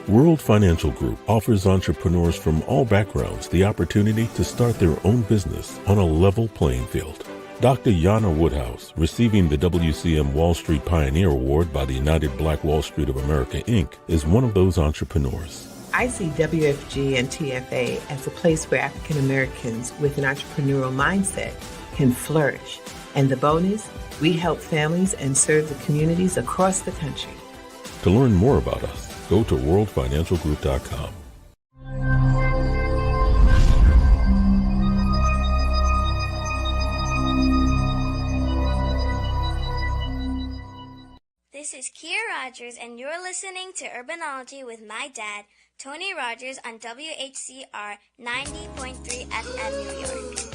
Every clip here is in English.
World Financial Group offers entrepreneurs from all backgrounds the opportunity to start their own business on a level playing field. Dr. Yana Woodhouse, receiving the WCM Wall Street Pioneer Award by the United Black Wall Street of America, Inc., is one of those entrepreneurs. I see WFG and TFA as a place where African Americans with an entrepreneurial mindset can flourish. And the bonus, we help families and serve the communities across the country. To learn more about us, go to worldfinancialgroup.com. This is Kia Rogers, and you're listening to Urbanology with my dad, Tony Rogers, on WHCR 90.3 FM New York.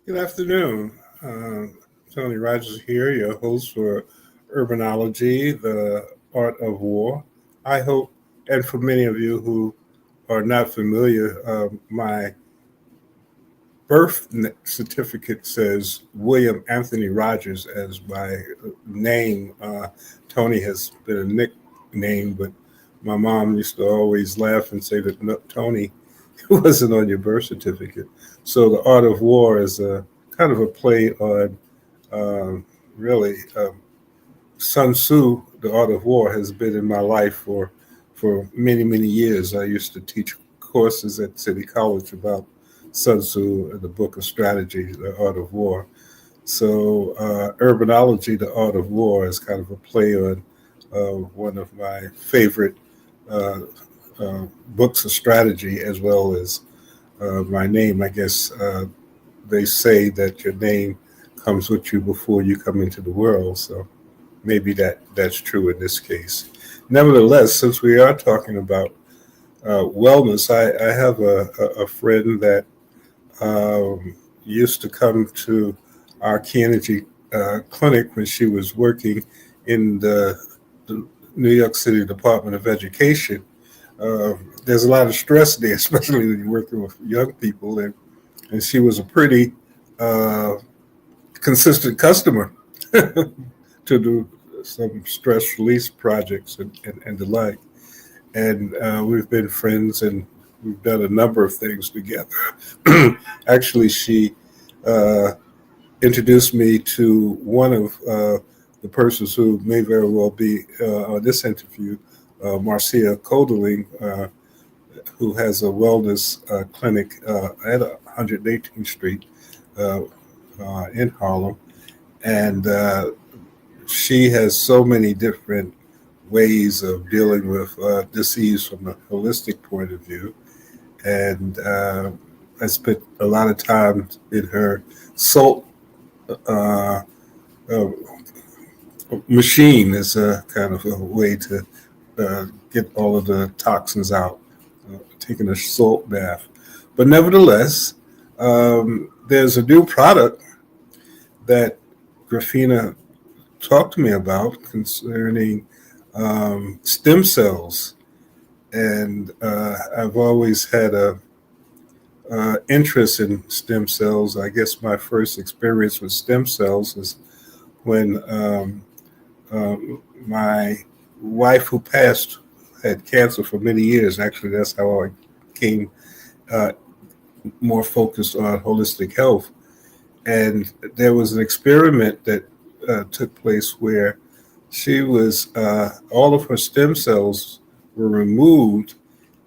Good afternoon. Tony Rogers here, your host for Urbanology, the Art of War. I hope, and for many of you who are not familiar, my birth certificate says William Anthony Rogers as my name. Tony has been a nickname, but my mom used to always laugh and say that no, Tony wasn't on your birth certificate. So the Art of War is a kind of a play on Sun Tzu. The Art of War has been in my life for many, many years. I used to teach courses at City College about Sun Tzu and the book of strategy, The Art of War. So Urbanology, The Art of War is kind of a play on one of my favorite books of strategy, as well as my name. I guess they say that your name comes with you before you come into the world. So maybe that's true in this case. Nevertheless, since we are talking about wellness, I have a friend that used to come to our Key Energy clinic when she was working in the New York City Department of Education. There's a lot of stress there, especially when you're working with young people, and she was a pretty consistent customer to do some stress release projects and the like. And we've been friends, and we've done a number of things together. Actually, she introduced me to one of the persons who may very well be on this interview, Marcia Codling, who has a wellness clinic at 118th Street in Harlem. And she has so many different ways of dealing with disease from a holistic point of view. And I spent a lot of time in her salt machine as a kind of a way to get all of the toxins out, taking a salt bath. But nevertheless, there's a new product that Griffina talked to me about concerning stem cells. And I've always had a interest in stem cells. I guess my first experience with stem cells is when my wife, who passed, had cancer for many years. Actually, that's how I became more focused on holistic health. And there was an experiment that took place where She was all of her stem cells were removed,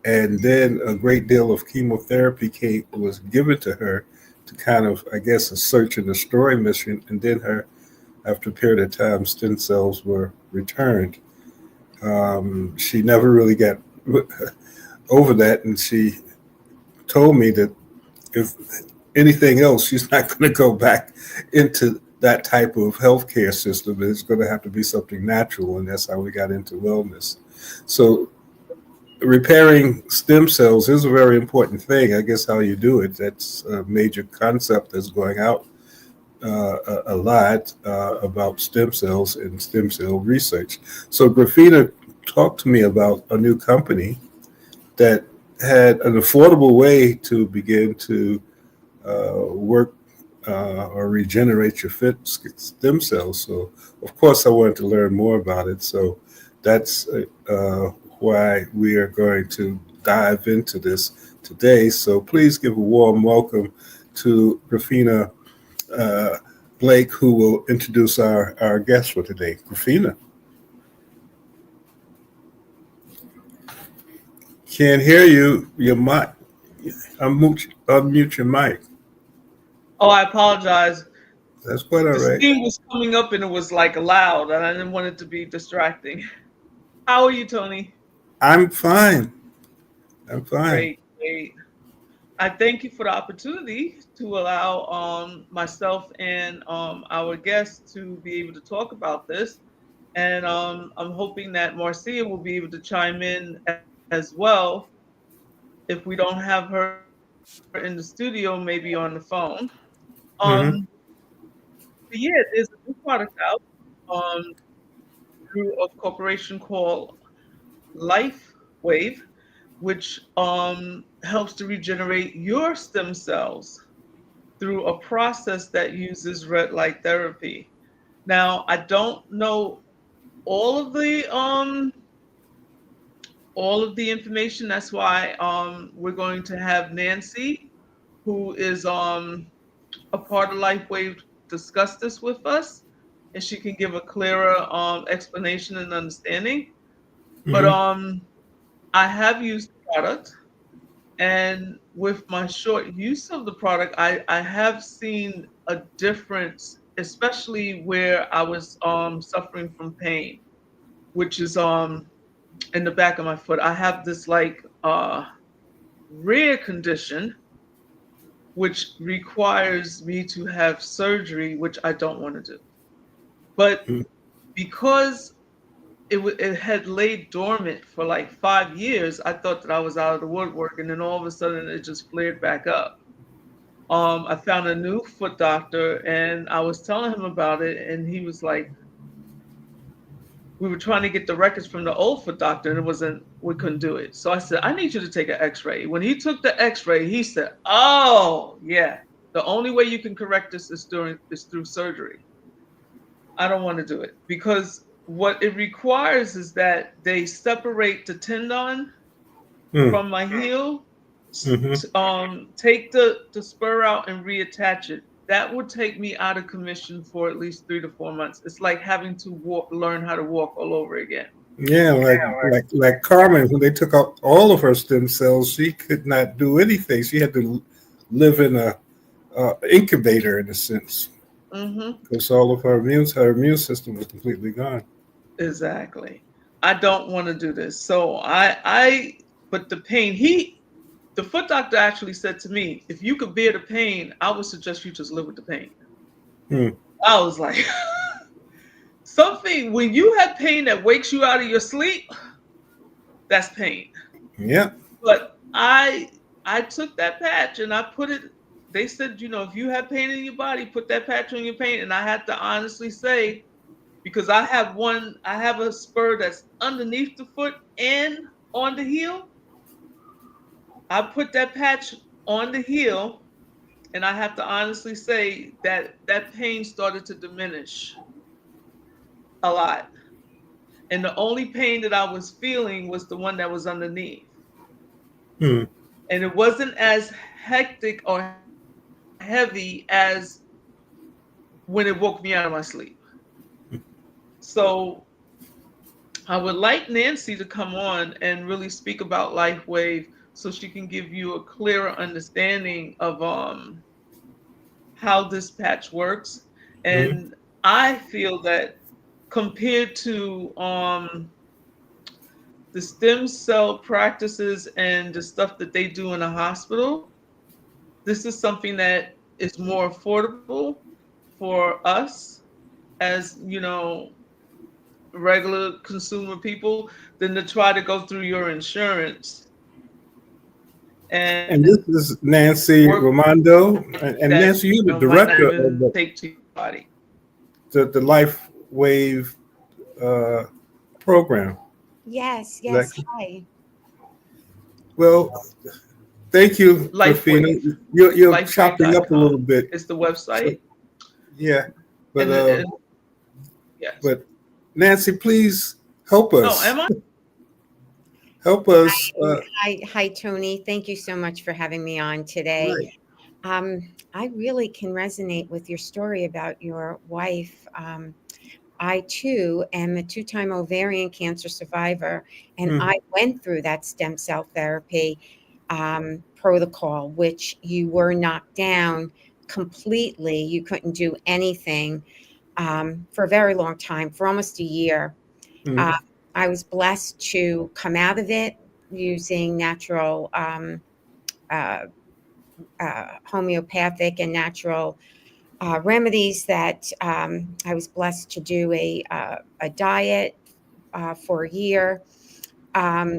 and then a great deal of chemotherapy was given to her to kind of, I guess, a search and destroy mission. And then her, after a period of time, stem cells were returned. She never really got over that, and she told me that if anything else, she's not going to go back into that type of healthcare system. It's going to have to be something natural, and that's how we got into wellness. So repairing stem cells is a very important thing. I guess how you do it, that's a major concept that's going out a lot about stem cells and stem cell research. So Griffina talked to me about a new company that had an affordable way to begin to work or regenerate your fit stem cells. So, of course, I wanted to learn more about it. So, that's why we are going to dive into this today. So, please give a warm welcome to Griffina Blake, who will introduce our guest for today. Griffina. Can't hear you. Your mic. Unmute your mic. Oh, I apologize. That's quite all The right. screen was coming up and it was like loud, and I didn't want it to be distracting. How are you, Tony? I'm fine. I'm fine. Great, great. I thank you for the opportunity to allow myself and our guests to be able to talk about this. And I'm hoping that Marcia will be able to chime in as well if we don't have her in the studio, maybe on the phone. Um, Mm-hmm. but yeah, there's a new product out um, through a corporation called Livewave, which helps to regenerate your stem cells through a process that uses red light therapy. Now, I don't know all of the um, all of the information. That's why we're going to have Nancy, who is a part of Lifewave, discuss this with us, and she can give a clearer explanation and understanding. But Mm-hmm. I have used the product, and with my short use of the product, I have seen a difference, especially where I was suffering from pain, which is in the back of my foot. I have this like rare condition which requires me to have surgery, which I don't want to do. But because it had laid dormant for like 5 years, I thought that I was out of the woodwork, and then all of a sudden it just flared back up. I found a new foot doctor, and I was telling him about it, and he was like, we were trying to get the records from the old foot doctor, and we couldn't do it. So I said, I need you to take an X-ray. When he took the X-ray, he said, "Oh yeah, the only way you can correct this is through surgery." I don't want to do it because what it requires is that they separate the tendon Mm-hmm. from my heel, Mm-hmm. take the spur out and reattach it. That would take me out of commission for at least 3 to 4 months. It's like having to learn how to walk all over again. Yeah, like Carmen, when they took out all of her stem cells, she could not do anything. She had to live in a incubator in a sense Hmm. because all of her immune system was completely gone. Exactly. I don't want to do this. So but the pain, the foot doctor actually said to me, if you could bear the pain, I would suggest you just live with the pain. Hmm. I was like, something, when you have pain that wakes you out of your sleep, that's pain. Yeah. But I took that patch and I put it, they said, if you have pain in your body, put that patch on your pain. And I had to honestly say, because I have a spur that's underneath the foot and on the heel. I put that patch on the heel, and I have to honestly say that that pain started to diminish a lot. And the only pain that I was feeling was the one that was underneath. Hmm. And it wasn't as hectic or heavy as when it woke me out of my sleep. So I would like Nancy to come on and really speak about LifeWave so she can give you a clearer understanding of how this patch works. Mhm. And I feel that compared to the stem cell practices and the stuff that they do in a hospital, this is something that is more affordable for us as, regular consumer people than to try to go through your insurance And and this is Nancy work Ramondo. And that Nancy, you're the might not director of even take to your body. the Life Wave uh, program. Yes, Is that yes. Hi. well? Thank you, Griffina. LifeWave, You're chopping up a little lifewave.com bit. is the So, website. yeah, but And yes. but Nancy, please help Oh, us. am I? Help us. Hi, Tony. Thank you so much for having me on today. Right. I really can resonate with your story about your wife. I too am a two-time ovarian cancer survivor, and Hmm. I went through that stem cell therapy protocol, which you were knocked down completely. You couldn't do anything for a very long time, for almost a year. Hmm. Uh, I was blessed to come out of it using natural uh, homeopathic and natural remedies that I was blessed to do a diet for a year.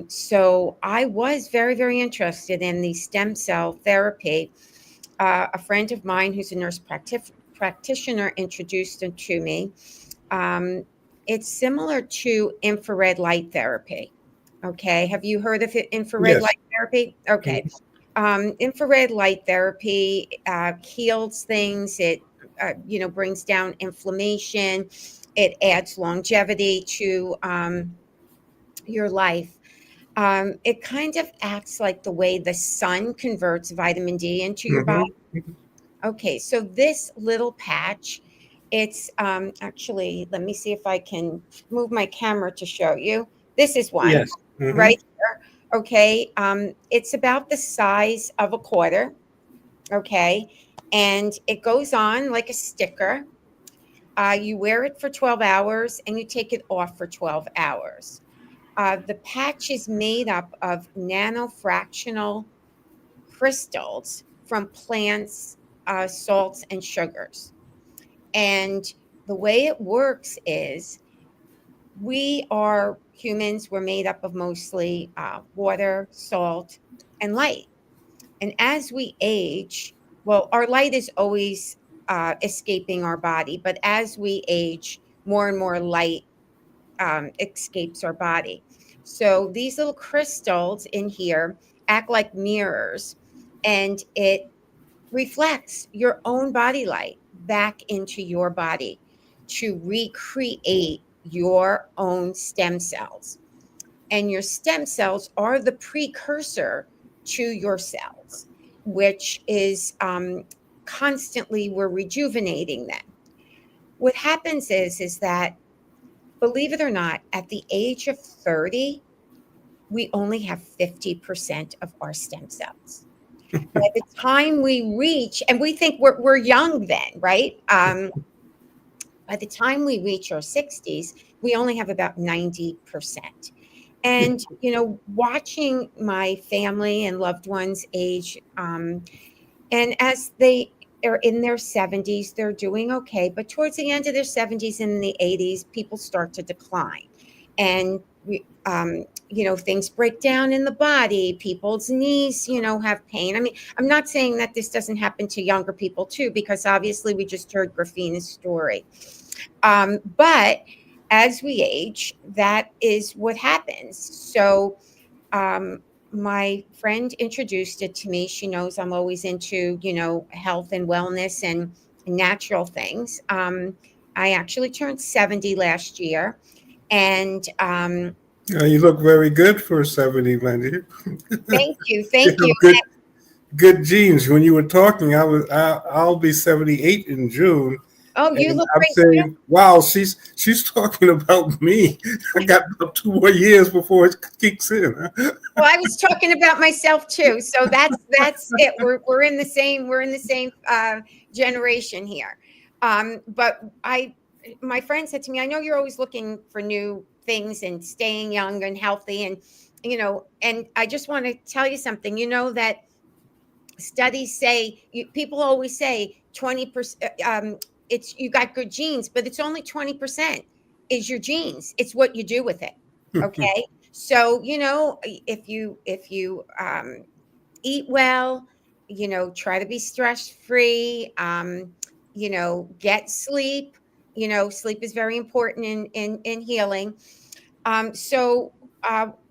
So I was very, very interested in the stem cell therapy. A friend of mine who's a nurse practitioner introduced it to me. Um, it's similar to infrared light therapy. Okay. Have you heard of it, infrared Yes. light therapy? Okay. Mhm. Infrared light therapy heals things. It, brings down inflammation. It adds longevity to your life. It kind of acts like the way the sun converts vitamin D into your body. Mhm. Okay, so this little patch, it's actually, let me see if I can move my camera to show you. This is one Yes. Hmm. right here. Okay, it's about the size of a quarter. Okay, and it goes on like a sticker. You wear it for 12 hours and you take it off for 12 hours. The patch is made up of nanofractional crystals from plants, salts, and sugars. And the way it works is we are humans, we're made up of mostly water, salt, and light. And as we age, well, our light is always escaping our body, but as we age, more and more light escapes our body. So these little crystals in here act like mirrors, and it reflects your own body light back into your body to recreate your own stem cells. And your stem cells are the precursor to your cells, which is constantly we're rejuvenating them. What happens is that, believe it or not, at the age of 30, we only have 50% of our stem cells. By the time we reach, and we think we're young then, right? By the time we reach our 60s, we only have about 90%. And, watching my family and loved ones age, and as they are in their 70s, they're doing okay. But towards the end of their 70s and the 80s, people start to decline. And, things break down in the body. People's knees, have pain. I mean, I'm not saying that this doesn't happen to younger people too, because obviously we just heard Griffina's story. But as we age, that is what happens. So, my friend introduced it to me. She knows I'm always into, health and wellness and natural things. I actually turned 70 last year. And You look very good for 70, Wendy. thank you. You Thank you. have good genes. When you were talking, I'll be 78 in June, Oh, you And look I'm great too. saying, wow, she's talking about me. I got about 2 more years before it kicks in. Huh? Well, I was talking about myself too. So that's it. We're in the same generation here. But my friend said to me, I know you're always looking for new things and staying young and healthy, and and I just want to tell you something. You know that studies say people always say 20%. It's you got good genes, but it's only 20% is your genes. It's what you do with it. Okay, so if you eat well, try to be stress free. Get sleep. Sleep is very important in healing.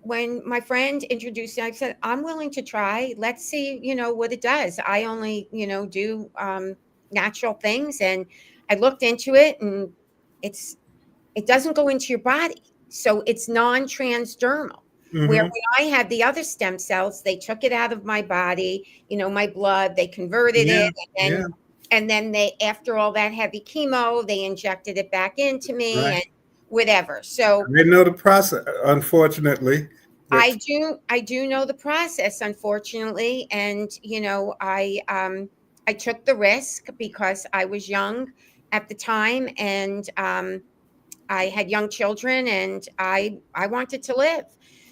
When my friend introduced it, I said, I'm willing to try. Let's see, what it does. I only, do natural things. And I looked into it, and it doesn't go into your body. So it's non-transdermal. Where Hmm. when I had the other stem cells, they took it out of my body, my blood, they converted Yeah, it, yeah, and then they, after all that heavy chemo, they injected it back into me right. and whatever. So I know the process, unfortunately. But I do know the process, unfortunately, and I took the risk because I was young at the time, and I had young children, and I wanted to live.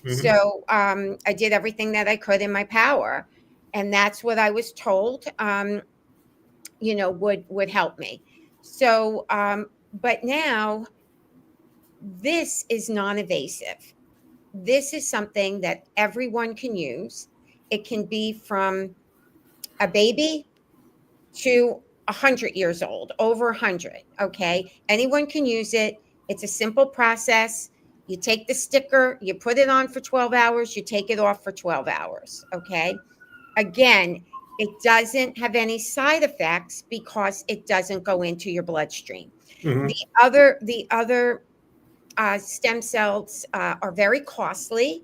mhm, So I did everything that I could in my power, and that's what I was told. Would help me. So, but now this is non-invasive. This is something that everyone can use. It can be from a baby to 100 years old, over 100. Okay. Anyone can use it. It's a simple process. You take the sticker, you put it on for 12 hours, you take it off for 12 hours. Okay. Again, it doesn't have any side effects because it doesn't go into your bloodstream. The mhm, other stem cells are very costly.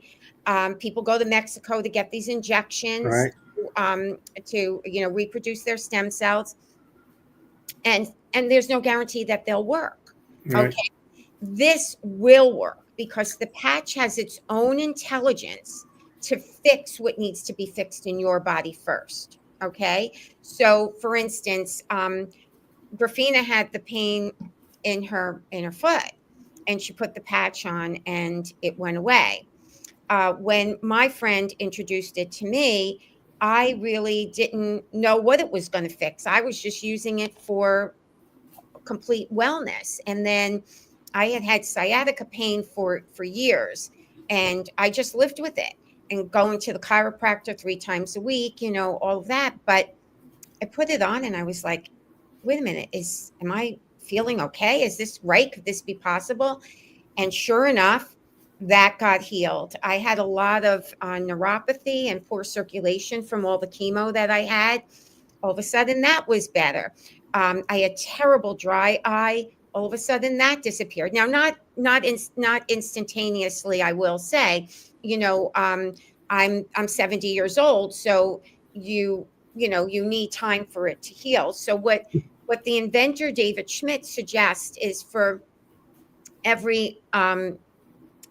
People go to Mexico to get these injections right, to reproduce their stem cells, and there's no guarantee that they'll work. right. Okay, this will work because the patch has its own intelligence to fix what needs to be fixed in your body first. Okay, so for instance, Griffina had the pain in her foot, and she put the patch on, and it went away. When my friend introduced it to me, I really didn't know what it was going to fix. I was just using it for complete wellness, and then I had had sciatica pain for years, and I just lived with it and going to the chiropractor 3 times a week, all of that. But I put it on, and I was like, wait a minute, am I feeling okay? Is this right? Could this be possible? And sure enough, that got healed. I had a lot of neuropathy and poor circulation from all the chemo that I had. All of a sudden, that was better. I had terrible dry eye. All of a sudden, that disappeared. Now, not instantaneously, I will say. I'm 70 years old, so you need time for it to heal. So what the inventor David Schmidt suggests is for every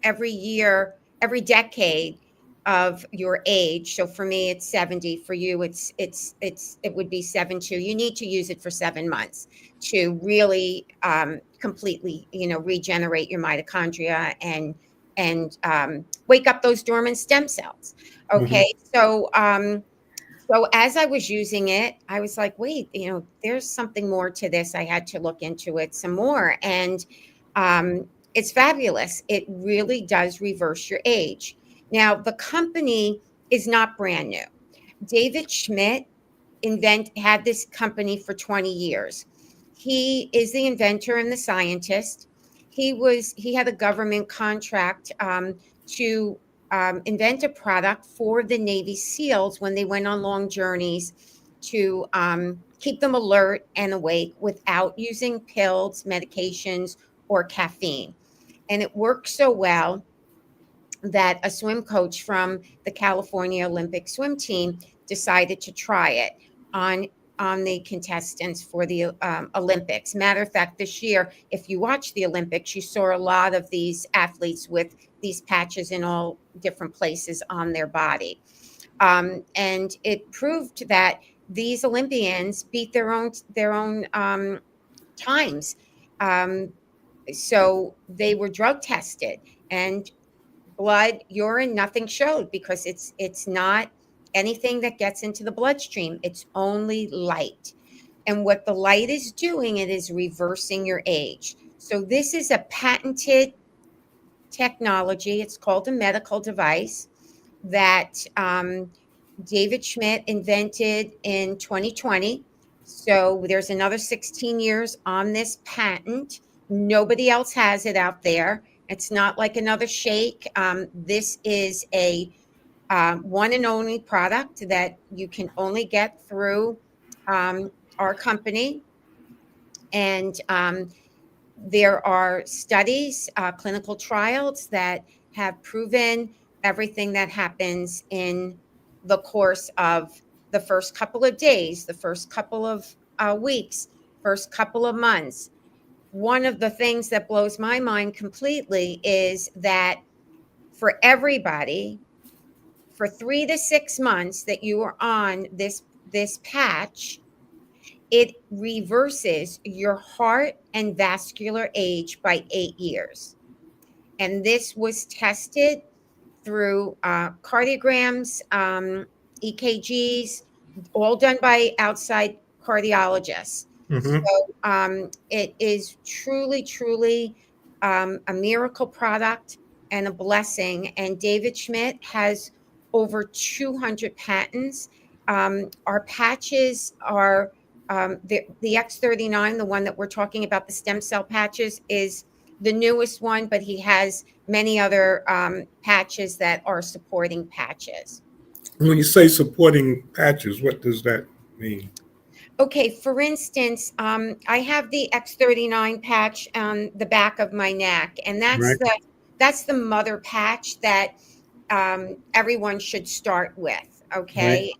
every year, every decade of your age. So for me, it's 70. For you, it would be 7 2. You need to use it for 7 months to really completely, regenerate your mitochondria and wake up those dormant stem cells. Mhm, Okay, so as I was using it, I was like, wait, there's something more to this. I had to look into it some more. And it's fabulous. It really does reverse your age. Now, the company is not brand new. David Schmidt had this company for 20 years. He is the inventor and the scientist. He had a government contract to invent a product for the Navy SEALs when they went on long journeys to keep them alert and awake without using pills, medications, or caffeine. And it worked so well that a swim coach from the California Olympic swim team decided to try it on on the contestants for the Olympics. Matter of fact, this year, if you watch the Olympics, you saw a lot of these athletes with these patches in all different places on their body. And it proved that these Olympians beat their own times. So they were drug tested, and blood, urine, nothing showed, because it's not anything that gets into the bloodstream. It's only light. And what the light is doing, it is reversing your age. So this is a patented technology. It's called a medical device that David Schmidt invented in 2020. So there's another 16 years on this patent. Nobody else has it out there. It's not like another shake. This is a one and only product that you can only get through our company. And there are studies, clinical trials that have proven everything that happens in the course of the first couple of days, the first couple of weeks, first couple of months. One of the things that blows my mind completely is that for everybody, for 3 to 6 months that you are on this patch, it reverses your heart and vascular age by 8 years. And this was tested through cardiograms, EKGs, all done by outside cardiologists. Mm-hmm. So it is truly, truly a miracle product and a blessing. And David Schmidt has over 200 patents. Our patches are the X39, the one that we're talking about, the stem cell patches, is the newest one, but he has many other patches that are supporting patches. When you say supporting patches, what does that mean? Okay, for instance, I have the X39 patch on the back of my neck, and Right. that's the mother patch that everyone should start with. Okay,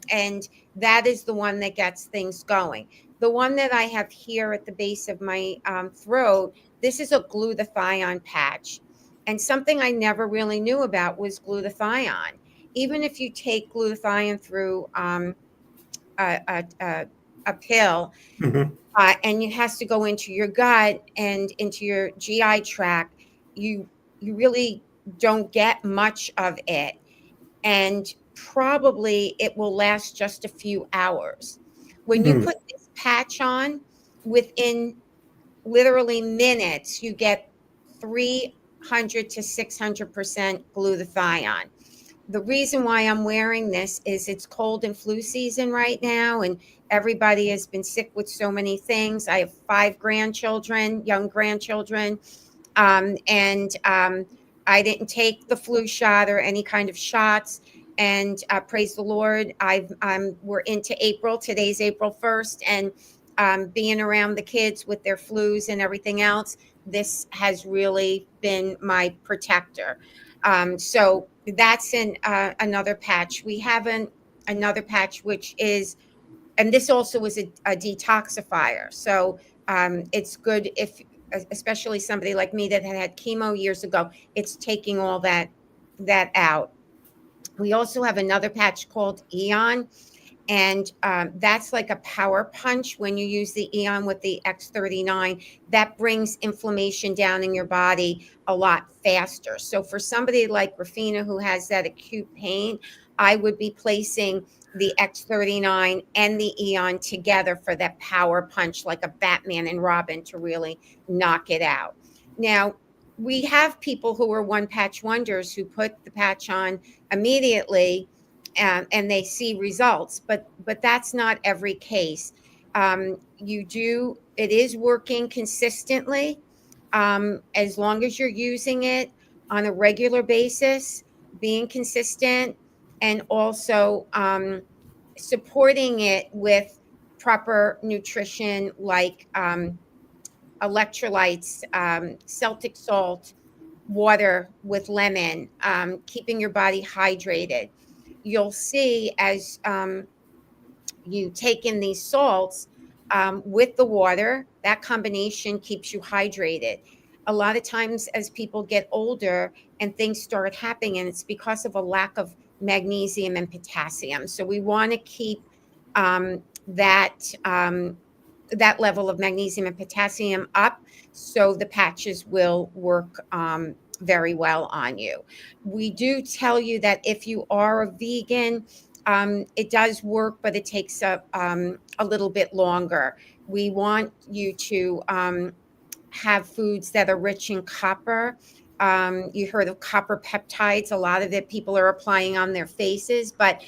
and that is the one that gets things going. The one that I have here at the base of my throat, this is a glutathione patch, and something I never really knew about was glutathione. Even if you take glutathione through a pill, Mm-hmm. and it has to go into your gut and into your GI tract, you really don't get much of it, and probably it will last just a few hours. When you Mm-hmm. put this patch on, within literally minutes, you get 300 to 600% glutathione. The reason why I'm wearing this is it's cold and flu season right now, and everybody has been sick with so many things. I have 5 grandchildren, young grandchildren, and I didn't take the flu shot or any kind of shots. And praise the Lord, we're into April. Today's April 1st, and being around the kids with their flus and everything else, this has really been my protector. So that's another patch. We have another patch, which is, and this also is a detoxifier. So it's good if, especially somebody like me that had chemo years ago, it's taking all that out. We also have another patch called Eon, and that's like a power punch. When you use the Eon with the X39, that brings inflammation down in your body a lot faster. So for somebody like Griffina who has that acute pain, I would be placing the X39 and the Eon together for that power punch, like a Batman and Robin, to really knock it out. Now, we have people who are one patch wonders who put the patch on immediately, and they see results, but that's not every case. It is working consistently, as long as you're using it on a regular basis, being consistent, and also supporting it with proper nutrition, like electrolytes, Celtic salt, water with lemon, keeping your body hydrated. You'll see as you take in these salts with the water. That combination keeps you hydrated. A lot of times, as people get older and things start happening, and it's because of a lack of magnesium and potassium. So we want to keep um, that that level of magnesium and potassium up, so the patches will work very well on you. We do tell you that if you are a vegan, it does work, but it takes a little bit longer. We want you to have foods that are rich in copper. You heard of copper peptides. A lot of it people are applying on their faces, but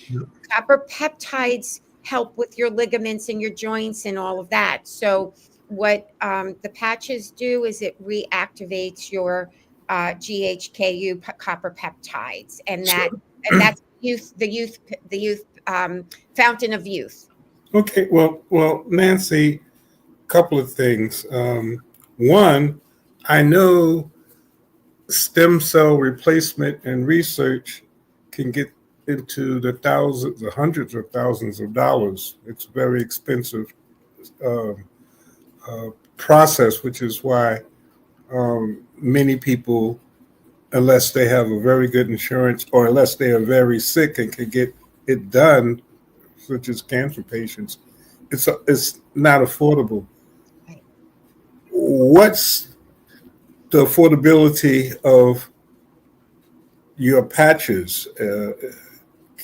copper peptides help with your ligaments and your joints and all of that. So what the patches do is it reactivates your GHKU copper peptides, and So, that's the youth fountain of youth. okay, well, Nancy, couple of things. One, I know stem cell replacement and research can get into the thousands, the hundreds of thousands of dollars. It's a very expensive um, process, which is why many people, unless they have a very good insurance or unless they are very sick and can get it done, such as cancer patients, it's not affordable. Right. What's the affordability of your patches?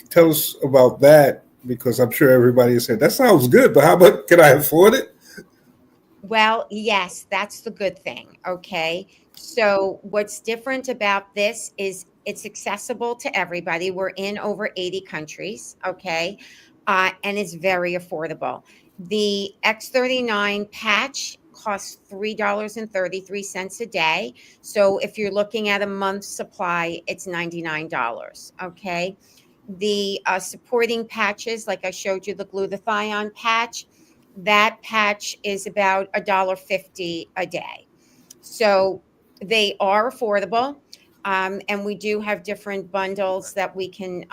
Tell us about that, because I'm sure everybody said that sounds good, but how much can I afford it? Well, yes, that's the good thing. Okay. So, what's different about this is it's accessible to everybody. We're in over 80 countries. Okay. And it's very affordable. The X39 patch costs $3.33 a day. So, if you're looking at a month's supply, it's $99. Okay. The supporting patches, like I showed you, the glutathione patch, that patch is about $1.50 a day. So they are affordable. And we do have different bundles that we can,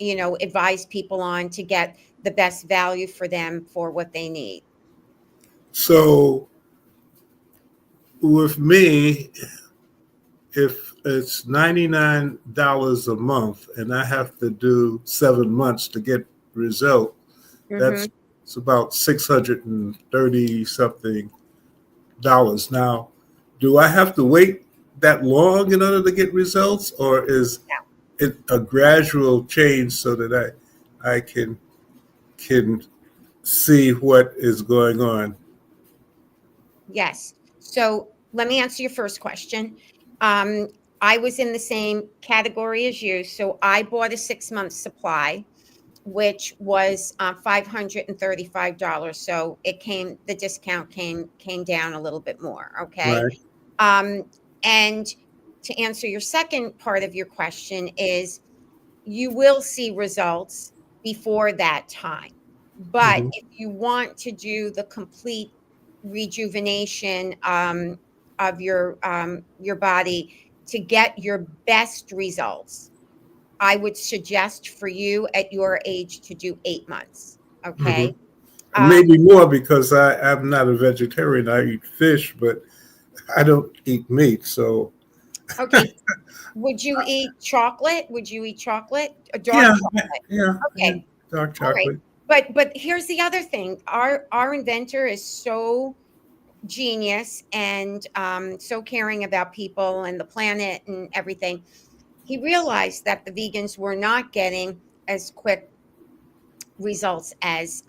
advise people on to get the best value for them for what they need. So with me, if it's $99 a month and I have to do 7 months to get result, Hmm. that's it's about 630 something dollars. Now, do I have to wait that long in order to get results, or is it a gradual change so that I can see what is going on? Yes. So let me answer your first question. Um, I was in the same category as you. So I bought a 6 month supply, which was $535. So the discount came down a little bit more. Okay. Right. Um, and to answer your second part of your question is you will see results before that time. But Hmm. if you want to do the complete rejuvenation of your body to get your best results, I would suggest for you at your age to do 8 months. Hmm. Okay. Um, Maybe more, because I'm not a vegetarian. I eat fish, but I don't eat meat. So okay. Would you eat chocolate? Would you eat chocolate? A dark yeah, chocolate? yeah, I Okay. eat dark All right. chocolate. But here's the other thing. Our inventor is so genius and so caring about people and the planet and everything. He realized that the vegans were not getting as quick results as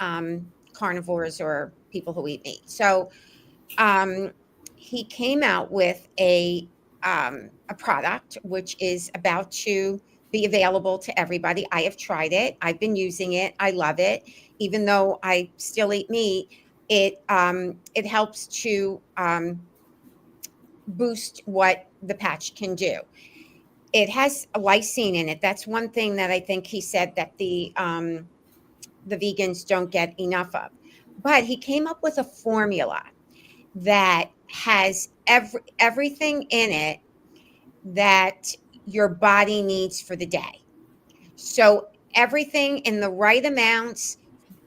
carnivores or people who eat meat. So um, he came out with a product which is about to be available to everybody. I have tried it. I've been using it. I love it. Even though I still eat meat, it helps to boost what the patch can do. It has a lysine in it. That's one thing that I think he said that the vegans don't get enough of. But he came up with a formula that has everything in it that your body needs for the day. So everything in the right amounts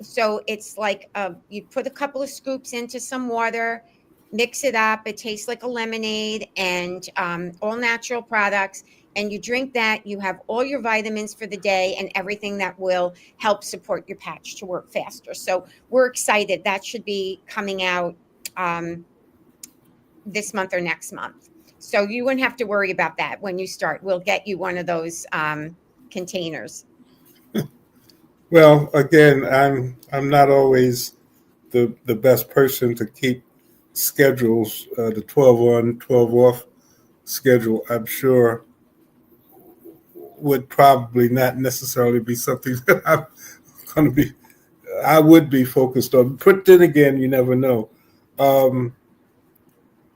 So it's like you put a couple of scoops into some water, mix it up. It tastes like a lemonade, and all natural products. And you drink that, you have all your vitamins for the day and everything that will help support your patch to work faster. So we're excited. That should be coming out this month or next month. So you wouldn't have to worry about that when you start. We'll get you one of those containers. Well, again, I'm not always the best person to keep schedules. The 12 on, 12 off schedule, I'm sure, would probably not necessarily be something that I'm going to be. I would be focused on. But then again, you never know. Um,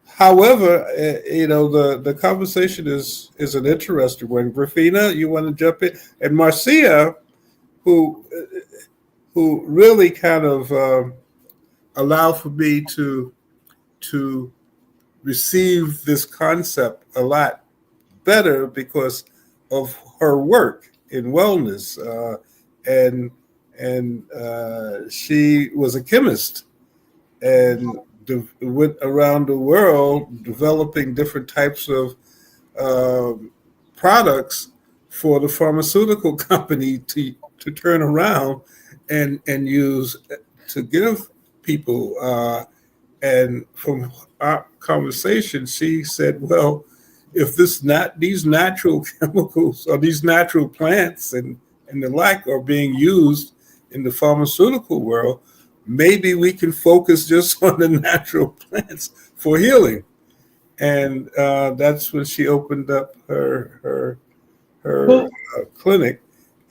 However, the conversation is an interesting one. Griffina, you want to jump in, and Marcia, who who really kind of allowed for me to receive this concept a lot better because of her work in wellness, and she was a chemist and went around the world developing different types of um products for the pharmaceutical company to turn around and use to give people. And from our conversation, she said, "Well, if these natural chemicals or these natural plants and the like are being used in the pharmaceutical world, maybe we can focus just on the natural plants for healing." And that's when she opened up her Well, clinic,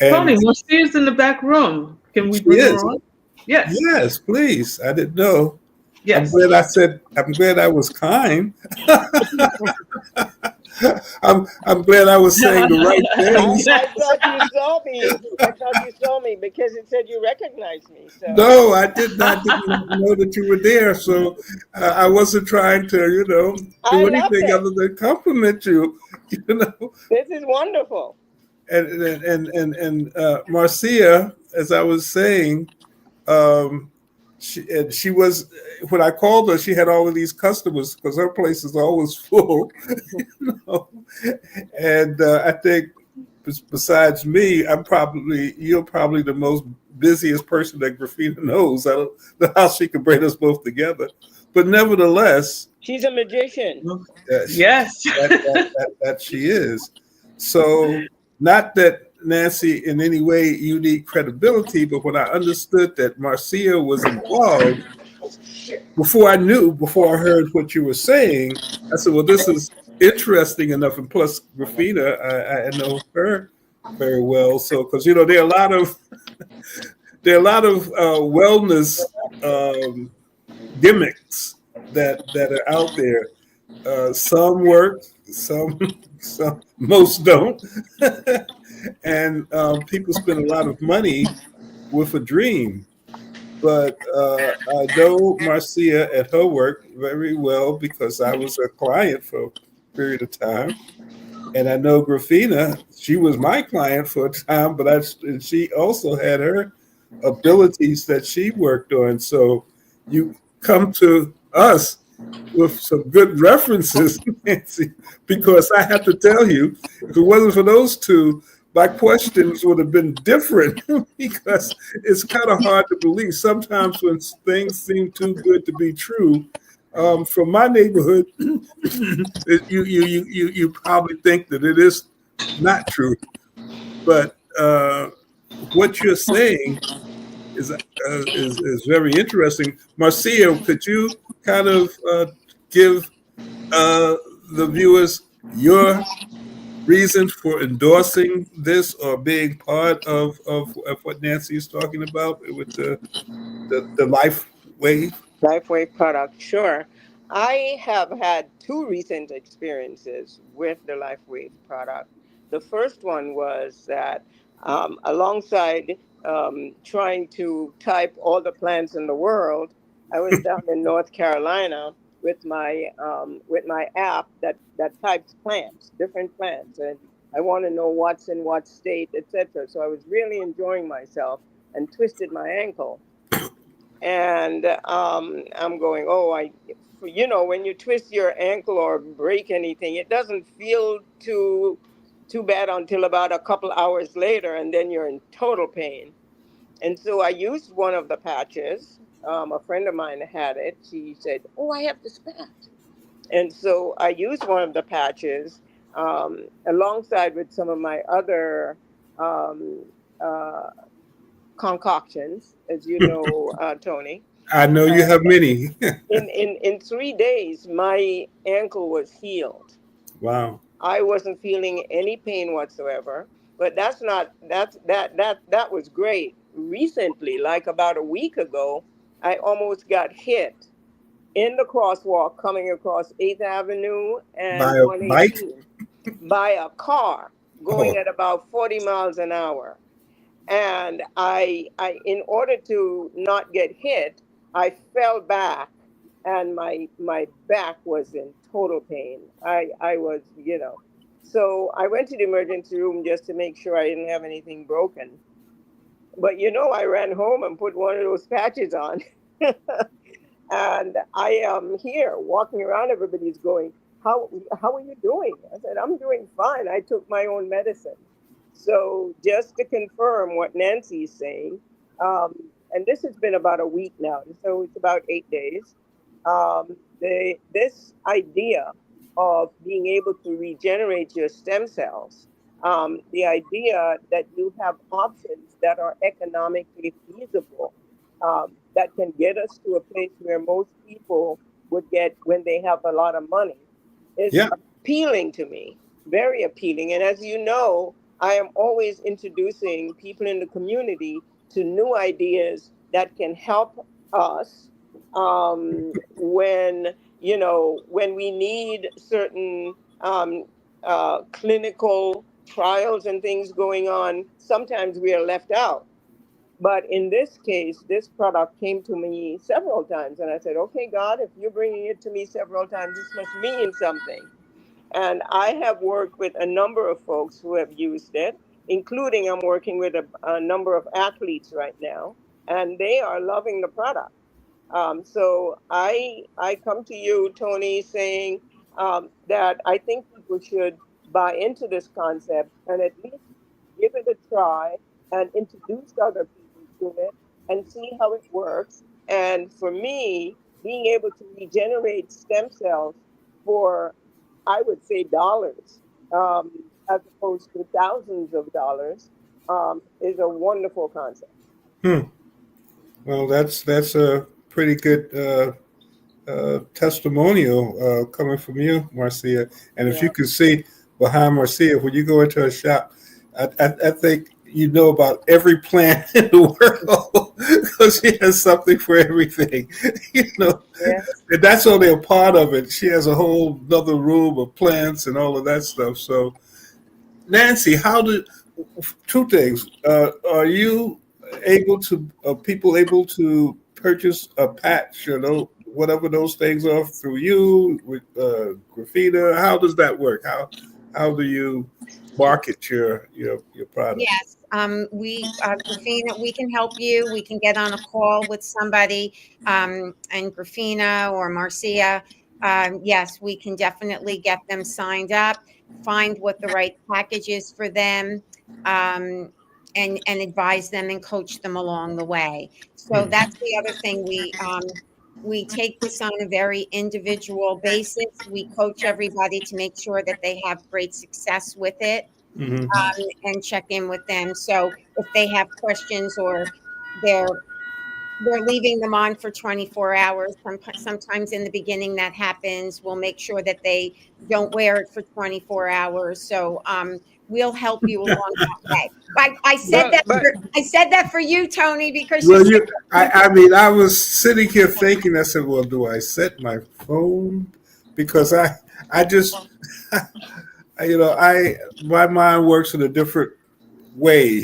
and Tony, well, she is in the back room. Can we she bring her is. on? Yes. Yes, please. I didn't know. I'm Yes. glad I said. I'm glad I was kind. I'm glad I was saying the right things. I thought you saw me. I thought you saw me because it said you recognized me. So No, I did not. Didn't know that you were there, so I wasn't trying to, I do love anything it. other than compliment you. You know, This is wonderful. and Marcia, as I was saying, um, she was when I called her, she had all of these customers because her place is always full. you know? And I think besides me, you're probably the most busiest person that Griffina knows. I don't know how she could bring us both together, but nevertheless, She's a magician. she, Yes. that she is. So, not that Nancy in any way you need credibility, but when I understood that Marcia was involved, before I heard what you were saying, I said, well, this is interesting enough. And plus, Griffina, I know her very well. So, because, there are a lot of wellness gimmicks that are out there. Some work, some most don't, and people spend a lot of money with a dream. But I know Marcia and her work very well because I was a client for a period of time, and I know Griffina. She was my client for a time, but and she also had her abilities that she worked on. So you come to us with some good references, Nancy, because I have to tell you, if it wasn't for those two, my questions would have been different because it's kind of hard to believe. Sometimes when things seem too good to be true, from my neighborhood, you probably think that it is not true. But what you're saying is very interesting. Marcia, could you kind of give uh, the viewers your reason for endorsing this or being part of what Nancy is talking about with the life wave? Lifeway product, sure. I have had two recent experiences with the Lifeway product. The first one was that alongside trying to type all the plants in the world, I was down in North Carolina with my app that types plants, different plants, and I want to know what's in what state, etc. So I was really enjoying myself, and twisted my ankle. And I'm going, oh, when you twist your ankle or break anything, it doesn't feel too bad until about a couple hours later, and then you're in total pain. And so I used one of the patches. A friend of mine had it. She said, "Oh, I have this patch." And so I used one of the patches alongside with some of my other um, uh, concoctions, as you know, Tony. I know you have many. In 3 days, my ankle was healed. Wow. I wasn't feeling any pain whatsoever. But that's not that was great. Recently, like about a week ago, I almost got hit in the crosswalk coming across 8th Avenue and By a bike? 118 by a car going Oh, at about 40 miles an hour. And I in order to not get hit, I fell back, and my back was in total pain. I was, so I went to the emergency room just to make sure I didn't have anything broken. But I ran home and put one of those patches on. And I am here walking around. Everybody's going, how are you doing? I said, I'm doing fine. I took my own medicine. So just to confirm what Nancy is saying, um, and this has been about a week now, so it's about 8 days. This idea of being able to regenerate your stem cells, the idea that you have options that are economically feasible, that can get us to a place where most people would get when they have a lot of money, is yeah. appealing to me, very appealing. And as you know, I am always introducing people in the community to new ideas that can help us when we need certain clinical trials and things going on. Sometimes we are left out. But in this case, this product came to me several times, and I said, "Okay, God, if you're bringing it to me several times, this must mean something." And I have worked with a number of folks who have used it, including I'm working with a number of athletes right now, and they are loving the product. So I come to you, Tony, saying that I think people should buy into this concept and at least give it a try and introduce other people to it and see how it works. And for me, being able to regenerate stem cells for, I would say, dollars, as opposed to thousands of dollars, is a wonderful concept. Hmm. Well, that's a pretty good testimonial coming from you, Marcia. And if you Yeah. can see behind Marcia, when you go into a shop, I think you know about every plant in the world because she has something for everything. You know, Yes. and that's only a part of it. She has a whole other room of plants and all of that stuff. So, Nancy, how do two things? Are you able to people able to purchase a patch, whatever those things are through you with Griffina? How does that work? How do you market your products? Yes, Griffina, we can help you. We can get on a call with somebody, and Griffina or Marcia. Yes, we can definitely get them signed up, find what the right package is for them, um, and advise them and coach them along the way. So Hmm. that's the other thing we take this on a very individual basis. We coach everybody to make sure that they have great success with it, Hmm. and check in with them. So if they have questions or they're they're leaving them on for 24 hours. Sometimes in the beginning that happens. We'll make sure that they don't wear it for 24 hours. So we'll help you along that way. I said Well, that but I said that for you, Tony, because you Well, said I mean, I was sitting here thinking. I said, "Well, do I set my phone?" Because I just, my mind works in a different way.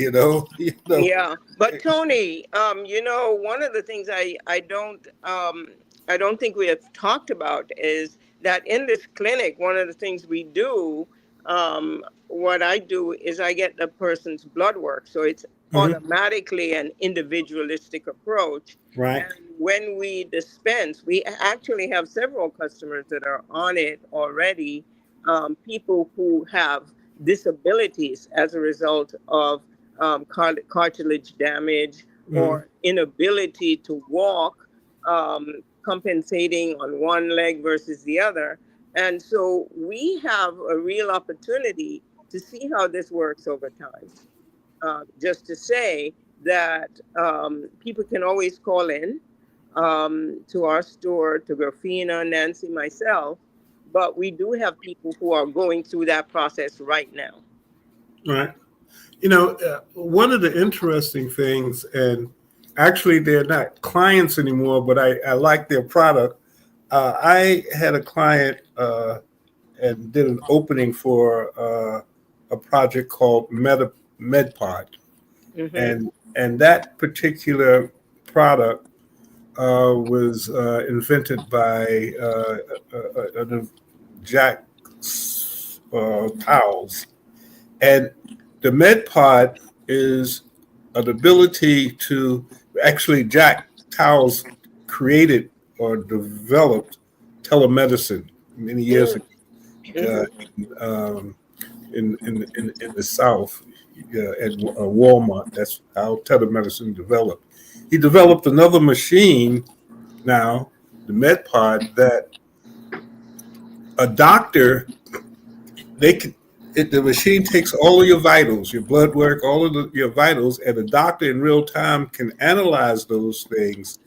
yeah, but Tony, one of the things I don't think we have talked about is that in this clinic, one of the things we do, what I do is I get the person's blood work. So it's automatically an individualistic approach. Right. And when we dispense, we actually have several customers that are on it already, people who have disabilities as a result of cartilage damage Mm-hmm. or inability to walk, compensating on one leg versus the other. And so we have a real opportunity to see how this works over time. Just to say that people can always call in to our store, to Griffina, Nancy, myself, but we do have people who are going through that process right now. Right. You know, one of the interesting things, and actually they're not clients anymore, but I like their product. I had a client and did an opening for a project called MedPod, Mm-hmm. and that particular product was invented by Jack Towels, and the MedPod is an ability to actually Jack Towels created or developed telemedicine many years ago um, in the South at Walmart. That's how telemedicine developed. He developed another machine now, the MedPod, that a doctor they can. The machine takes all of your vitals, your blood work, all of your vitals, and the doctor in real time can analyze those things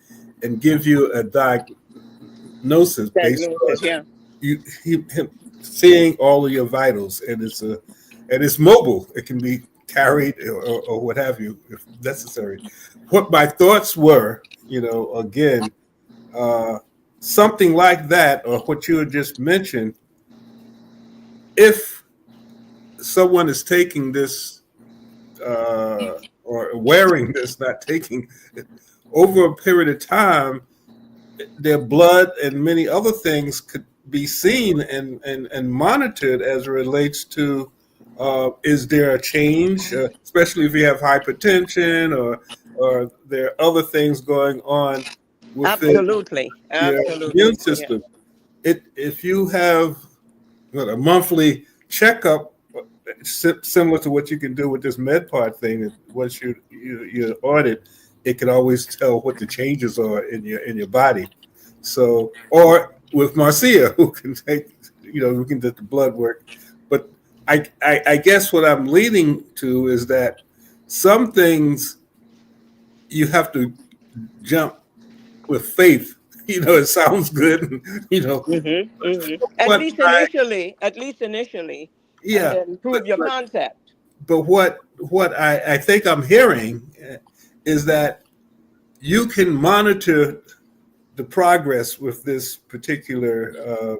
and give you a diagnosis based Diagnosis, on yeah. him seeing all of your vitals, and it's mobile. It can be carried or what have you if necessary. What my thoughts were, again, something like that, or what you had just mentioned, if someone is taking this or wearing this, not taking it, over a period of time, their blood and many other things could be seen and monitored as it relates to is there a change, especially if you have hypertension or there are other things going on within Absolutely. your immune Absolutely. Yeah. system. If you have a monthly checkup, similar to what you can do with this MedPod thing. Once you audit, it can always tell what the changes are in your body. So, or with Marcia, who can take, who can do the blood work. But I guess what I'm leading to is that some things you have to jump with faith. It sounds good, Mm-hmm. Mm-hmm. At but least initially. At least initially, and yeah, then but prove your concept. what I think I'm hearing is that you can monitor the progress with this particular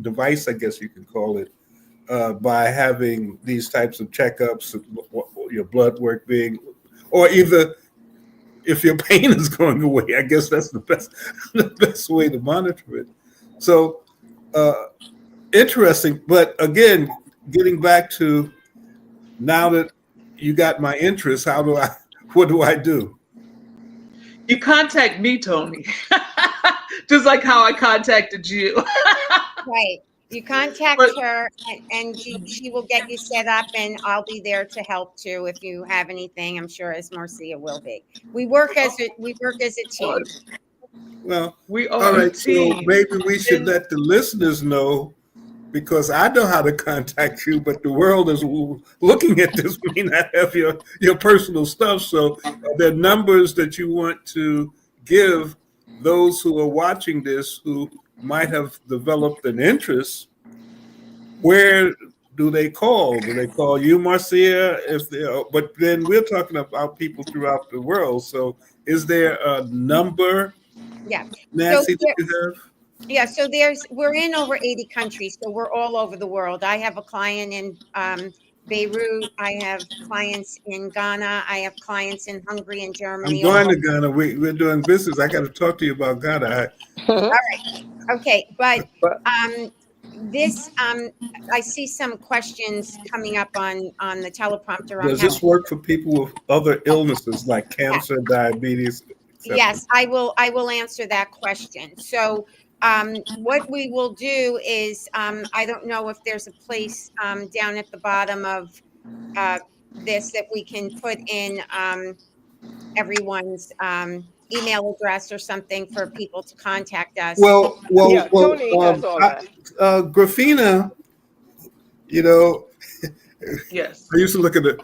device, I guess you can call it, by having these types of checkups, your blood work being, or either if your pain is going away. I guess that's the best way to monitor it. So interesting, but again, getting back to now that you got my interest, what do I do? You contact me, Tony, just like how I contacted you. Right. You contact But her, and she will get you set up, and I'll be there to help too if you have anything. I'm sure as Marcia will be. We work as a team. Well, we all are a right. So team. maybe we should And let the listeners know, because I know how to contact you, but the world is looking at this may not have your personal stuff. So are there numbers that you want to give those who are watching this who might have developed an interest? Where do they call? Do they call you, Marcia? But then we're talking about people throughout the world. So is there a number, Yeah. So Nancy, that there, you have? yeah. So we're in over 80 countries, so we're all over the world. I have a client in Beirut. I have clients in Ghana. I have clients in Hungary and I'm Germany. All going to over. Ghana. We're doing business. I got to talk to you about Ghana. Okay, but But um, this I see some questions coming up on the teleprompter. Does this work for people with other illnesses like Yeah. cancer, diabetes, etc.? Yes, I will answer that question. So what we will do is I don't know if there's a place down at the bottom of this that we can put in everyone's email address or something for people to contact us. Yeah, Tony does all that. Griffina, you know, Yes. I used to look at it,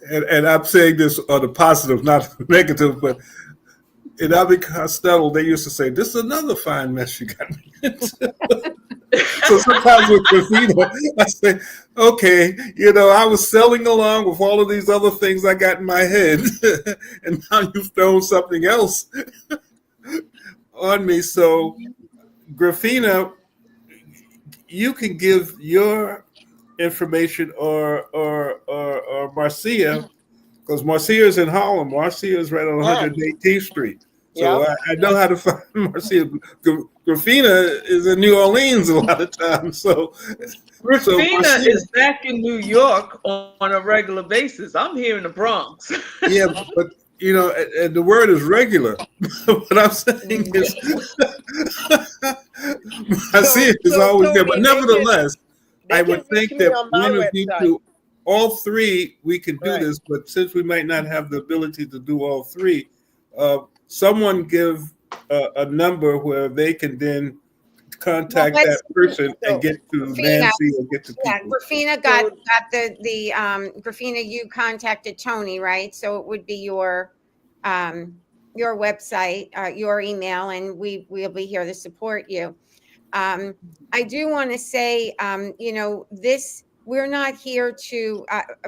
and I'm saying this on the positive, not the negative, but in Abbey Costello, they used to say, "This is another fine mess you got me into." So sometimes with Griffina, I say, "Okay, I was selling along with all of these other things I got in my head, and now you've thrown something else on me." So, Griffina, you can give your information or Marcia, because Marcia is in Harlem. Marcia is right on Yeah. 118th Street. So Yeah. I know how to find Marcia. Griffina is in New Orleans a lot of times. So Griffina Marcia, is back in New York on a regular basis. I'm here in the Bronx. yeah, but and the word is regular. What I'm saying is, Marcia is So always there. But Tony, nevertheless, I they would can reach think me that on my one of you website. two, all three, we can do Right. this. But since we might not have the ability to do all three, someone give a number where they can then contact Well, that person and get to Griffina, Nancy or get to yeah, people. Griffina got the Griffina, you contacted Tony, right? So it would be your website, your email, and we'll be here to support you. I do want to say, this, we're not here to,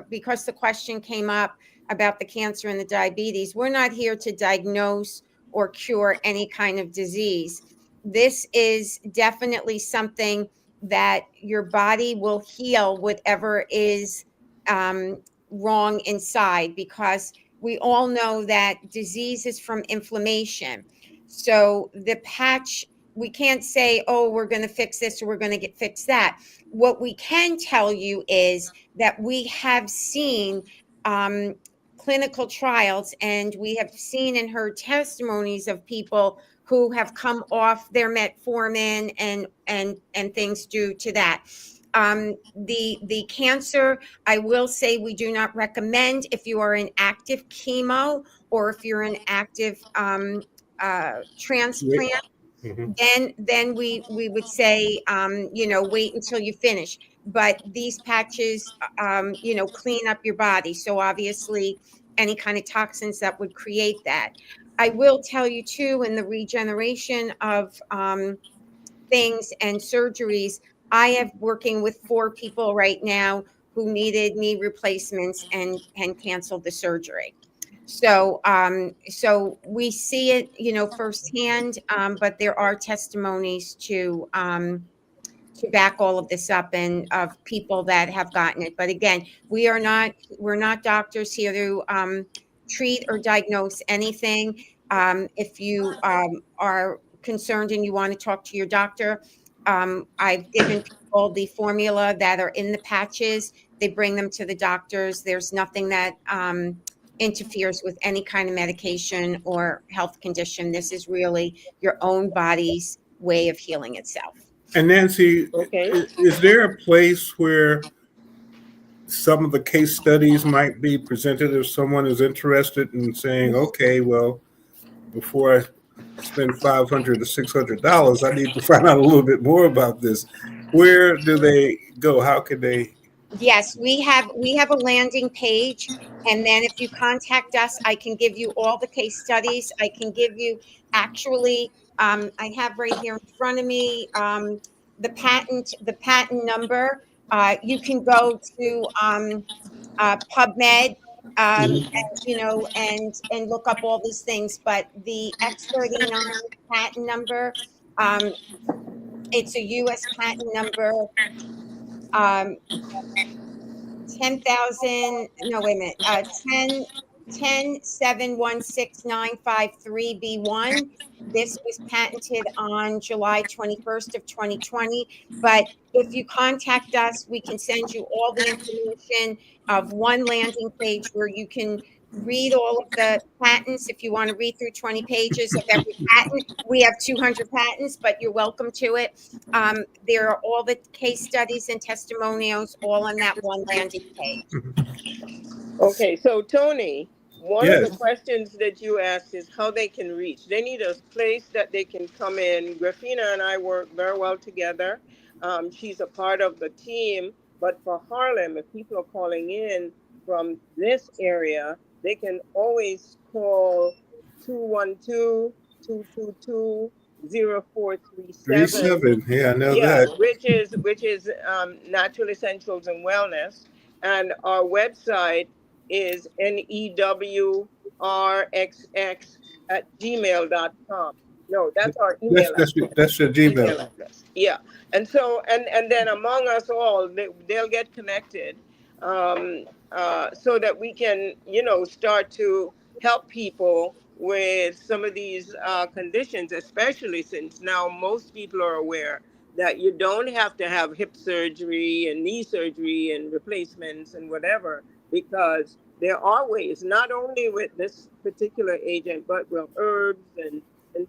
because the question came up about the cancer and the diabetes, we're not here to diagnose or cure any kind of disease. This is definitely something that your body will heal whatever is wrong inside, because we all know that disease is from inflammation. So the patch, we can't say, oh, we're going to fix this or we're going to fix that. What we can tell you is that we have seen clinical trials, and we have seen and heard testimonies of people who have come off their metformin and things due to that. The cancer, I will say, we do not recommend if you are in active chemo or if you're in active transplant. Then we would say, wait until you finish. But these patches, clean up your body. So obviously, any kind of toxins that would create that. I will tell you too, in the regeneration of things and surgeries, I have working with 4 people right now who needed knee replacements and canceled the surgery. So we see it, firsthand, but there are testimonies to back all of this up, and of people that have gotten it. But again, we're not doctors here to treat or diagnose anything. If you are concerned and you want to talk to your doctor, I've given people the formula that are in the patches. They bring them to the doctors. There's nothing that interferes with any kind of medication or health condition. This is really your own body's way of healing itself. And Nancy, is there a place where some of the case studies might be presented if someone is interested in saying, okay, well, before I spend $500 to $600, I need to find out a little bit more about this. Where do they go? How can they? Yes, we have a landing page, and then if you contact us, I can give you all the case studies. I can give you, actually, I have right here in front of me the patent number. You can go to PubMed, and look up all these things. But the X39 patent number, it's a U.S. patent number. 10,000. No, wait a minute. 1071695 This was patented on July 21st of 2020. But if you contact us, we can send you all the information of one landing page where you can read all of the patents. If you want to read through 20 pages of every patent, we have 200 patents, but you're welcome to it. There are all the case studies and testimonials all on that one landing page. Okay, so Tony, one of the Yes. questions that you asked is how they can reach. They need a place that they can come in. Griffina and I work very well together. She's a part of the team, but for Harlem, if people are calling in from this area, they can always call 212-222-0437. 37. Yeah, I know Yeah, that. which is Natural Essentials and Wellness, and our website is newrxx@gmail.com. No, that's our That's email that's your, address. that's your Gmail. Email address. Yeah, and so and then among us all, they'll get connected, so that we can start to help people with some of these conditions, especially since now most people are aware that you don't have to have hip surgery and knee surgery and replacements and whatever, because there are ways, not only with this particular agent, but with herbs and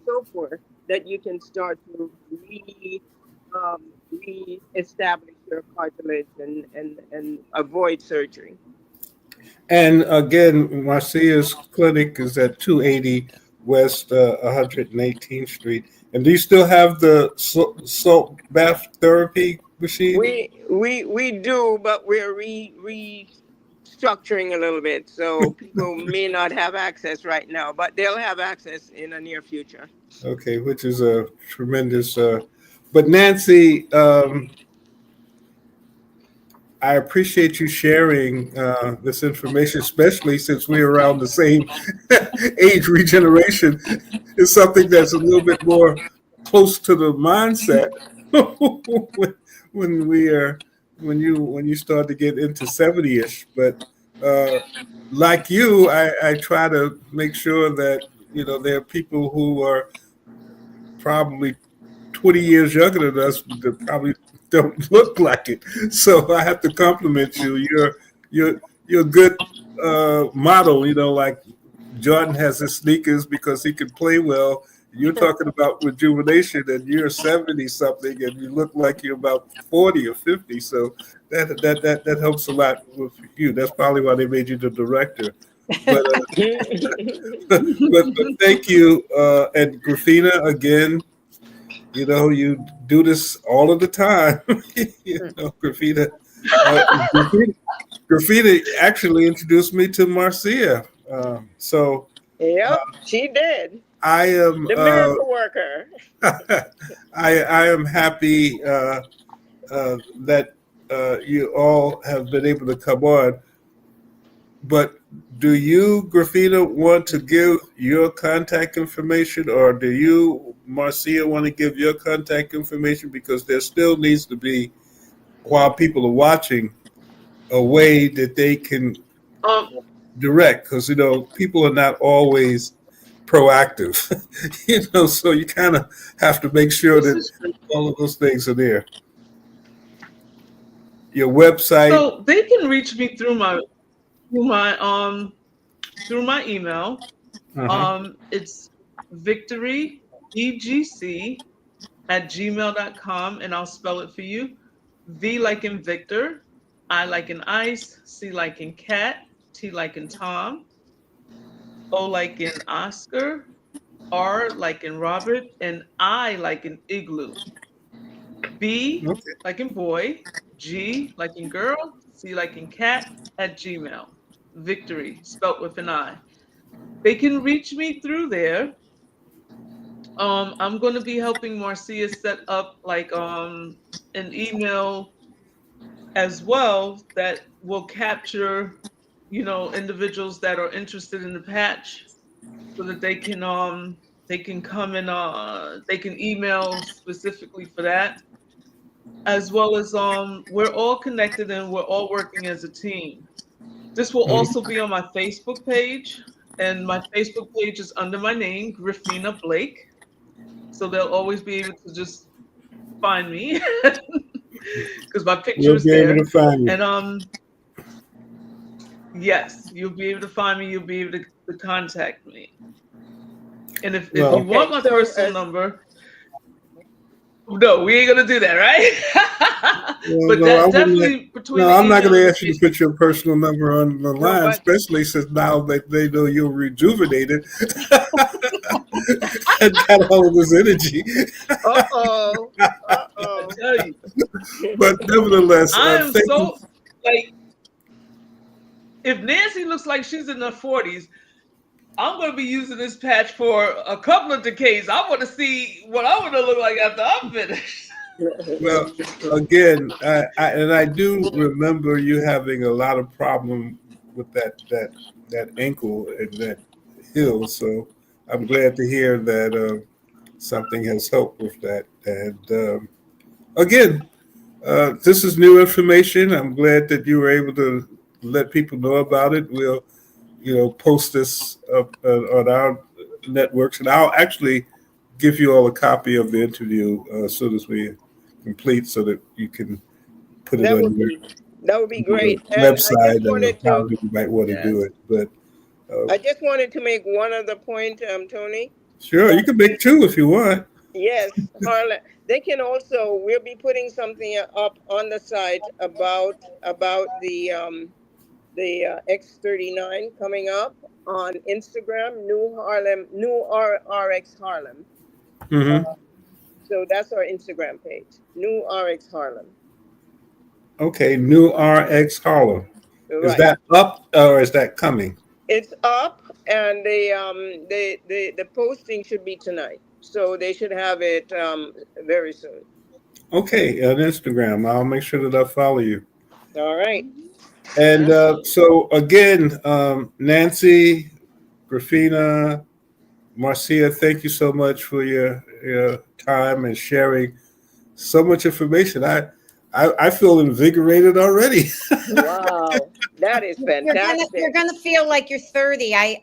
so forth, that you can start to re-establish your cartilage and avoid surgery. And again, Marcia's clinic is at 280 West 118th Street. And do you still have the salt bath therapy machine? We do, but we're restructuring a little bit, so people may not have access right now, but they'll have access in the near future. Okay, which is a tremendous. But Nancy, I appreciate you sharing this information, especially since we're around the same age regeneration. Is something that's a little bit more close to the mindset when we are when you start to get into 70ish. But uh, like you, I try to make sure that there are people who are probably 20 years younger than us that probably don't look like it. So I have to compliment you. You're a good model. Like Jordan has his sneakers because he can play well. You're talking about rejuvenation, and you're 70 something, and you look like you're about 40 or 50. So that helps a lot with you. That's probably why they made you the director. But but thank you, and Griffina again. You do this all of the time. Griffina. Griffina actually introduced me to Marcia. So Yep, she did. I am The miracle worker. I am happy that you all have been able to come on. But do you, Griffina, want to give your contact information, or do you, Marcia, want to give your contact information? Because there still needs to be, while people are watching, a way that they can direct, because people are not always proactive. So you kind of have to make sure that all of those things are there. Your website. So they can reach me through my email. It's victoryegc@gmail.com, and I'll spell it for you. V like in Victor, I like in ice, C like in cat, T like in Tom, O like in Oscar, R like in Robert, and I like in igloo. B like in boy, G like in girl, C like in cat, @gmail. Victory, spelt with an I. They can reach me through there. I'm going to be helping Marcia set up like an email as well that will capture, individuals that are interested in the patch, so that they can come and they can email specifically for that, as well as we're all connected and we're all working as a team. This will also be on my Facebook page, and my Facebook page is under my name, Griffina Blake. So they'll always be able to just find me because my picture We'll is be able there. to find you. And yes, you'll be able to find me. You'll be able to contact me. And if Well, you want my so personal number, no, we ain't gonna do that, right? well, But no, I that wouldn't. definitely between No, the I'm not going email to and ask the you to Facebook. put your personal number on the no, line, but especially since now that they know you're rejuvenated and got all of this energy. uh-oh, I uh-oh. tell you, But nevertheless, I am thank you. so like if Nancy looks like she's in her 40s, I'm going to be using this patch for a couple of decades. I want to see what I'm going to look like after I'm finished. Well, again, I do remember you having a lot of problem with that ankle and that heel. So I'm glad to hear that something has helped with that. And again, this is new information. I'm glad that you were able to let people know about it. We'll, post this up on our networks, and I'll actually give you all a copy of the interview as soon as we complete, so that you can put it That on would be that would be your great. And website and however you might want to do Yes. it. But I just wanted to make one other point, Tony. sure, you can make two if you want. Yes, Harlan. They can also. We'll be putting something up on the site about the X39 coming up on Instagram. RX Harlem. Hmm. So that's our Instagram page. New RX Harlem. Okay, new RX Harlem. Is Right. that up or is that coming? It's up, and the posting should be tonight. So they should have it very soon. Okay, on Instagram. I'll make sure that I follow you. All right. And so again, Nancy, Griffina, Marcia, thank you so much for your time and sharing so much information. I feel invigorated already. Wow, that is fantastic. You're gonna feel like you're 30. I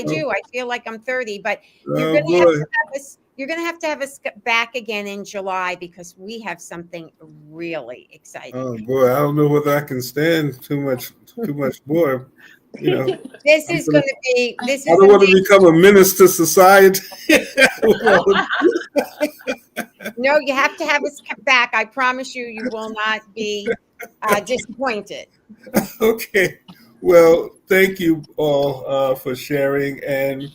do. I feel like I'm 30, but you're Oh gonna have boy. to have us. You're gonna have to have us back again in July because we have something really exciting. Oh boy. I don't know whether I can stand too much more. You know, This is going to be. This I is don't want to amazing. become a menace to society. No, you have to have us back. I promise you, you will not be disappointed. Okay. Well, thank you all for sharing and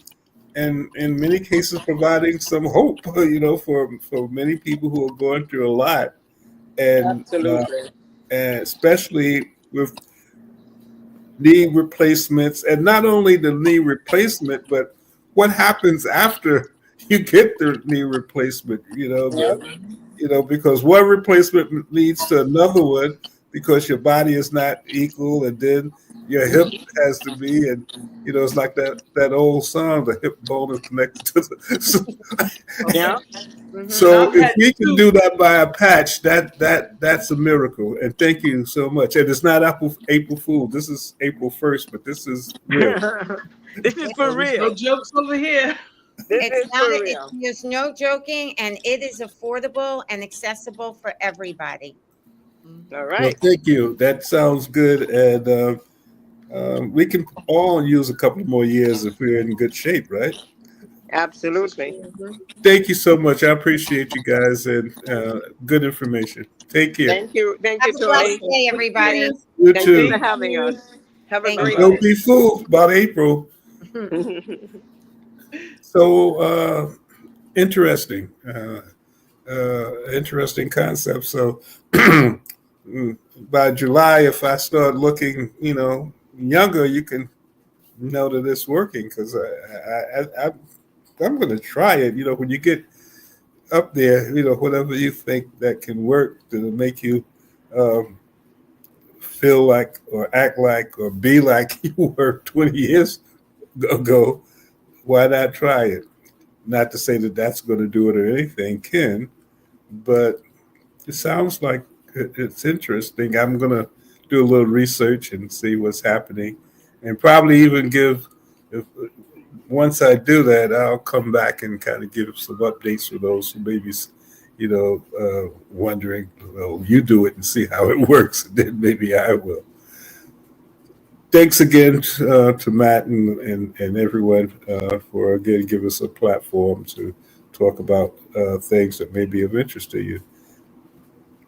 in many cases providing some hope. For many people who are going through a lot, and Absolutely. and especially with knee replacements, and not only the knee replacement, but what happens after you get the knee replacement. Because one replacement leads to another one because your body is not equal, and then your hip has to be, and it's like that old song, the hip bone is connected to the. Yeah. So I've if had we can two. do that by a patch, that's a miracle. And thank you so much. And it's not April Fool. This is April 1st, but this is real. This is for There's real. no jokes over here. This It's is not. for real. There's no joking, and it is affordable and accessible for everybody. All Well, right. thank you. That sounds good. And we can all use a couple more years if we're in good shape, right? Absolutely. Thank you so much. I appreciate you guys and good information. Take care. Thank you. Thank Have you, a blessed Tony. day, everybody. You Thank you too. for having you. us. Have a Thank And great you. don't be fooled about April. day. So interesting. Interesting concept. So by July, if I start looking, younger, you can know that it's working because I'm going to try it. When you get up there, whatever you think that can work to make you um, feel like or act like or be like you were 20 years ago, why not try it? Not to say that that's going to do it or anything can, but it sounds like it's interesting. I'm going to do a little research and see what's happening, and probably even give. If, once I do that, I'll come back and kind of give some updates for those who maybe, wondering. Well, you do it and see how it works, and then maybe I will. Thanks again to Matt and everyone for again giving us a platform to talk about things that may be of interest to you.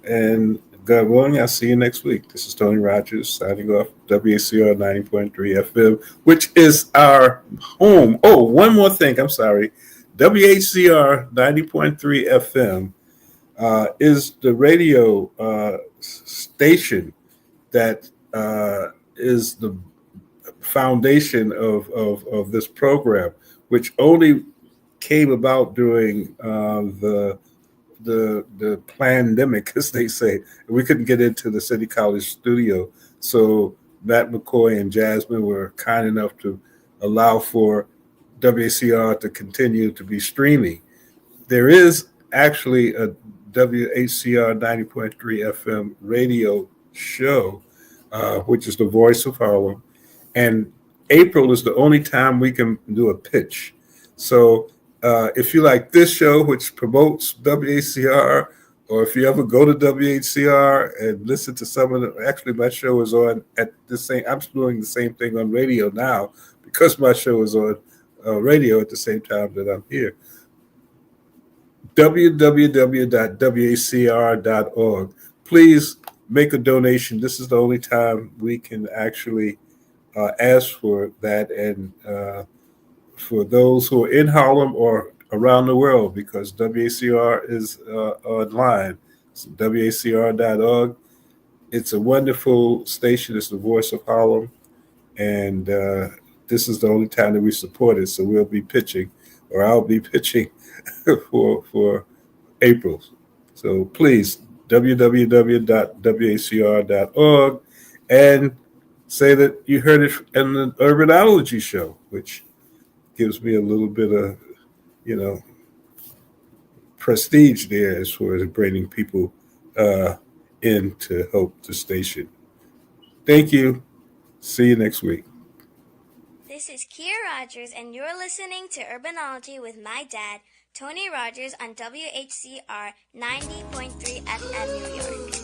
And God willing, I'll see you next week. This is Tony Rogers signing off, WACR 90.3 FM, which is our home. Oh, one more thing. I'm sorry. WHCR 90.3 FM is the radio station that is the foundation of this program, which only came about during the pandemic, as they say. We couldn't get into the City College studio, so Matt McCoy and Jasmine were kind enough to allow for WCR to continue to be streaming. There is actually a WHCR 90.3 FM radio show, which is the Voice of Harlem, and April is the only time we can do a pitch. So if you like this show, which promotes WHCR, or if you ever go to WHCR and listen to some of the, actually my show is on at the same, I'm doing the same thing on radio now because my show is on radio at the same time that I'm here. www.whcr.org. Please make a donation. This is the only time we can actually ask for that, and for those who are in Harlem or around the world, because WACR is online. It's WACR.org. It's a wonderful station. It's the voice of Harlem. And this is the only time that we support it. So we'll be pitching, or I'll be pitching for April. So please, www.wacr.org, and say that you heard it in the Urbanology show, which gives me a little bit of, prestige there as far as bringing people in to help the station. Thank you. See you next week. This is Kia Rogers, and you're listening to Urbanology with my dad, Tony Rogers, on WHCR 90.3 FM New York.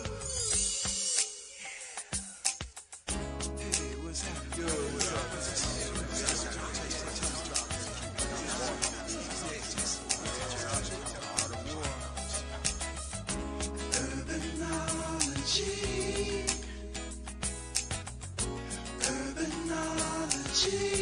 Urbanology.